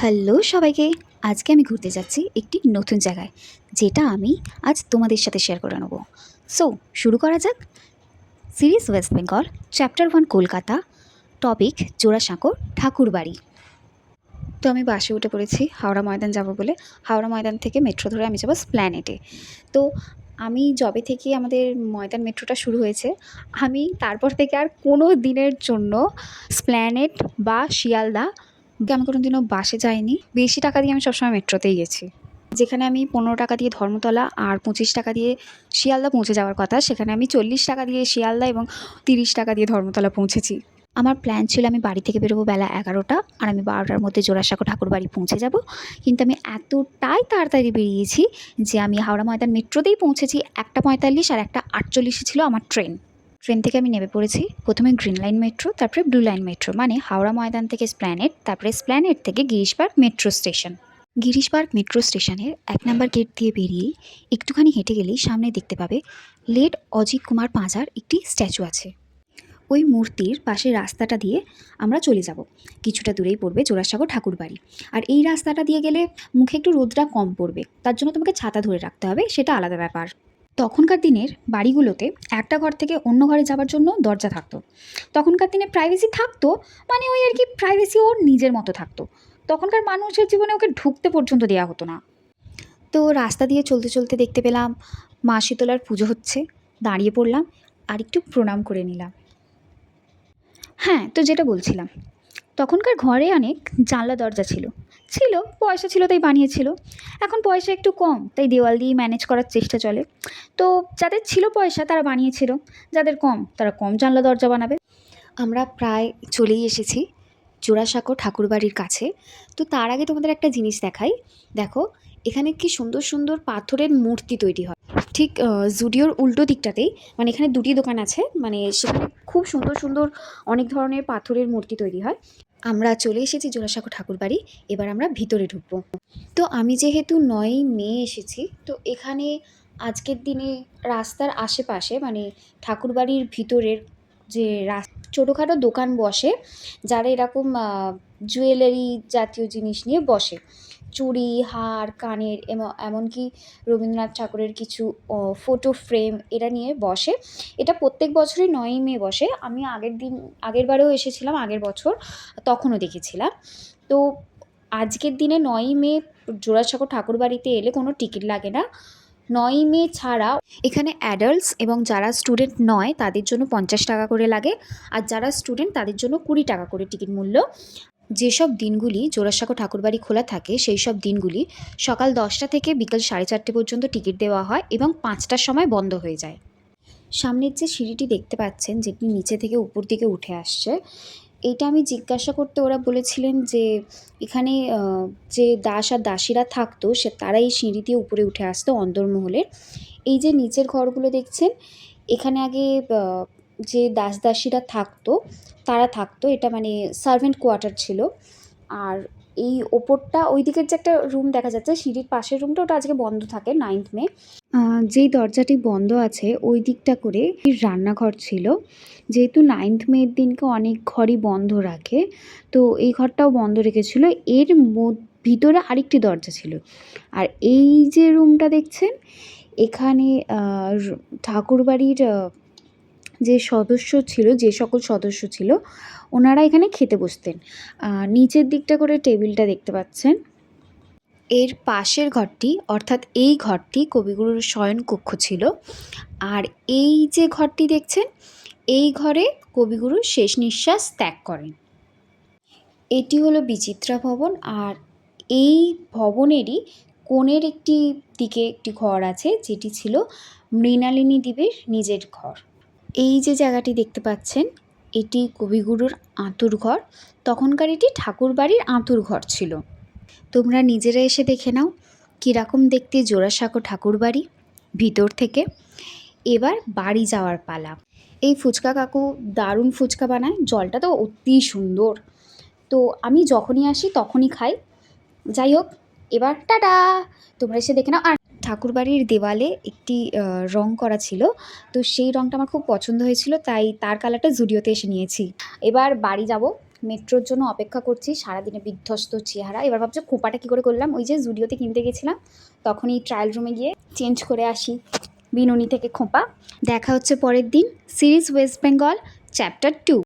Hello সবাইকে। আজকে আমি ঘুরতে যাচ্ছি একটি নতুন জায়গায়, যেটা আমি আজ তোমাদের সাথে শেয়ার করে নেব। সো শুরু করা যাক। Series West Bengal, chapter 1 Kolkata, topic Jorasanko Thakurbari. তো আমি বাসে উঠে পড়েছি হাওড়া ময়দান যাব বলে। হাওড়া ময়দান থেকে মেট্রো ধরে আমি যাবো স্প্ল্যানেটে। তো আমি যবে থেকে আমাদের ময়দান মেট্রোটা শুরু হয়েছে, আমি তারপর থেকে আর কোনো দিনের জন্য স্প্ল্যানেট বা শিয়ালদা আমি কোনো দিনও বাসে যাইনি। বেশি টাকা দিয়ে আমি সবসময় মেট্রোতেই গেছি। যেখানে আমি 15 টাকা দিয়ে ধর্মতলা আর 25 টাকা দিয়ে শিয়ালদা পৌঁছে যাওয়ার কথা, সেখানে আমি 40 টাকা দিয়ে শিয়ালদা এবং 30 টাকা দিয়ে ধর্মতলা পৌঁছেছি। আমার প্ল্যান ছিল আমি বাড়ি থেকে বেরোবো বেলা 11টা, আর আমি 12টার মধ্যে জোড়াসাঁকো ঠাকুরবাড়ি পৌঁছে যাব। কিন্তু আমি এতটাই তাড়াতাড়ি বেরিয়েছি যে আমি হাওড়া ময়দান মেট্রোতেই পৌঁছেছি 1:45 আর 1:48 ছিল আমার ট্রেন। ট্রেন থেকে আমি নেমে পড়েছি প্রথমে গ্রিন লাইন মেট্রো, তারপরে ব্লু লাইন মেট্রো, মানে হাওড়া ময়দান থেকে স্প্ল্যানেট, তারপরে স্প্ল্যানেট থেকে Girish park metro station. Girish park metro স্টেশনের 1 নম্বর গেট দিয়ে বেরিয়ে একটুখানি হেঁটে গেলেই সামনে দেখতে পাবে লেট অজিত কুমার পাঁজার একটি স্ট্যাচু আছে। ওই মূর্তির পাশের রাস্তাটা দিয়ে আমরা চলে যাব। কিছুটা দূরেই পড়বে জোড়াসাঁকো ঠাকুরবাড়ি। আর এই রাস্তাটা দিয়ে গেলে মুখে একটু রোদটা কম পড়বে, তার জন্য তোমাকে ছাতা ধরে রাখতে হবে, সেটা আলাদা ব্যাপার। তখনকার দিনের বাড়িগুলোতে একটা ঘর থেকে অন্য ঘরে যাওয়ার জন্য দরজা থাকতো। তখনকার দিনে প্রাইভেসি থাকতো, মানে ওই আর কি, প্রাইভেসি ওর নিজের মতো থাকতো। তখনকার মানুষের জীবনে ওকে ঢুকতে পর্যন্ত দেওয়া হতো না। তো রাস্তা দিয়ে চলতে চলতে দেখতে পেলাম মা শীতলার পুজো হচ্ছে। দাঁড়িয়ে পড়লাম আর একটু প্রণাম করে নিলাম। হ্যাঁ, তো যেটা বলছিলাম, তখনকার ঘরে অনেক জানলা দরজা ছিল। পয়সা ছিল তাই বানিয়েছিল। এখন পয়সা একটু কম, তাই দেওয়াল দিয়েই ম্যানেজ করার চেষ্টা চলে। তো যাদের ছিল পয়সা তারা বানিয়েছিল, যাদের কম তারা কম জানলা দরজা বানাবে। আমরা প্রায় চলেই এসেছি জোড়াসাঁকো ঠাকুরবাড়ির কাছে। তো তার আগে তোমাদের একটা জিনিস দেখাই। দেখো, এখানে কি সুন্দর সুন্দর পাথরের মূর্তি তৈরি হয়। ঠিক জুডিওর উল্টো দিকটাতেই, মানে এখানে দুটি দোকান আছে, মানে সেখানে খুব সুন্দর সুন্দর অনেক ধরনের পাথরের মূর্তি তৈরি হয়। আমরা চলে এসেছি জোড়াসাঁকো ঠাকুরবাড়ি। এবার আমরা ভিতরে ঢুকবো। তো আমি যেহেতু 9ই মে এসেছি, তো এখানে আজকের দিনে রাস্তার আশেপাশে, মানে ঠাকুরবাড়ির ভিতরের যে ছোটোখাটো দোকান বসে, যারা এরকম জুয়েলারি জাতীয় জিনিস নিয়ে বসে, চুড়ি, হার, কানের, এমনকি রবীন্দ্রনাথ ঠাকুরের কিছু ফটো ফ্রেম এরা নিয়ে বসে। এটা প্রত্যেক বছরই 9ই মে বসে। আমি আগের বারেও এসেছিলাম, আগের বছর, তখনও দেখেছিলাম। তো আজকের দিনে 9ই মে জোড়াসাঁকো ঠাকুরবাড়িতে এলে কোনো টিকিট লাগে না। 9ই মে ছাড়া এখানে অ্যাডাল্টস এবং যারা স্টুডেন্ট নয় তাদের জন্য 50 টাকা করে লাগে, আর যারা স্টুডেন্ট তাদের জন্য 20 টাকা করে টিকিট মূল্য। যেসব দিনগুলি জোড়াসাঁকো ঠাকুরবাড়ি খোলা থাকে সেই সব দিনগুলি সকাল 10টা থেকে বিকাল 4:30 পর্যন্ত টিকিট দেওয়া হয় এবং 5টার সময় বন্ধ হয়ে যায়। সামনের যে সিঁড়িটি দেখতে পাচ্ছেন, যেটি নিচে থেকে উপর দিকে উঠে আসছে, এইটা আমি জিজ্ঞাসা করতে ওরা বলেছিলেন যে এখানে যে দাস আর দাসীরা থাকতো তারা এই সিঁড়ি দিয়ে উপরে উঠে আসতো অন্দরমহলের। এই যে নিচের ঘরগুলো দেখছেন, এখানে আগে যে দাস দাসীরা থাকতো তারা থাকতো, এটা মানে সার্ভেন্ট কোয়ার্টার ছিল। আর এই ওপরটা, ওই দিকের যে একটা রুম দেখা যাচ্ছে সিঁড়ির পাশের রুমটা, ওটা আজকে বন্ধ থাকে 9th মে। যেই দরজাটি বন্ধ আছে ওই দিকটা করে রান্নাঘর ছিল। যেহেতু 9th মের দিনকে অনেক ঘরই বন্ধ রাখে, তো এই ঘরটাও বন্ধ রেখেছিল। এর ভিতরে আরেকটি দরজা ছিল। আর এই যে রুমটা দেখছেন, এখানে ঠাকুরবাড়ির যে সকল সদস্য ছিল ওনারা এখানে খেতে বসতেন। নিচের দিকটা করে টেবিলটা দেখতে পাচ্ছেন। এর পাশের ঘরটি, অর্থাৎ এই ঘরটি কবিগুরুর শয়নকক্ষ ছিল। আর এই যে ঘরটি দেখছেন, এই ঘরে কবিগুরু শেষ নিঃশ্বাস ত্যাগ করেন। এটি হলো বিচিত্রা ভবন। আর এই ভবনেরই কোণের একটি দিকে একটি ঘর আছে, যেটি ছিল মৃণালিনী দেবীর নিজের ঘর। এই যে জায়গাটি দেখতে পাচ্ছেন, এটি কবিগুরুর আঁতুর ঘর। তখনকার এটি ঠাকুরবাড়ির আঁতুর ঘর ছিল। তোমরা নিজেরা এসে দেখে নাও কীরকম দেখতে জোড়াসাঁকো ঠাকুরবাড়ি ভিতর থেকে। এবার বাড়ি যাওয়ার পালা। এই ফুচকা কাকু দারুণ ফুচকা বানায়, জলটা তো অতি সুন্দর। তো আমি যখনই আসি তখনই খাই। যাই হোক, এবার টাটা, তোমরা এসে দেখে নাও। আর ঠাকুরবাড়ির দেওয়ালে একটি রং করা ছিল, তো সেই রংটা আমার খুব পছন্দ হয়েছিল, তাই তার কালারটা জুডিওতে এসে নিয়েছি। এবার বাড়ি যাব। মেট্রোর জন্য অপেক্ষা করছি, সারাদিনে বিধ্বস্ত চেহারা। এবার ভাবছো খোঁপাটা কী করে করলাম, ওই যে জুডিওতে কিনতে গেছিলাম তখনই ট্রায়াল রুমে গিয়ে চেঞ্জ করে আসি বিনুনি থেকে খোঁপা। দেখা হচ্ছে পরের দিন। Series West Bengal chapter 2।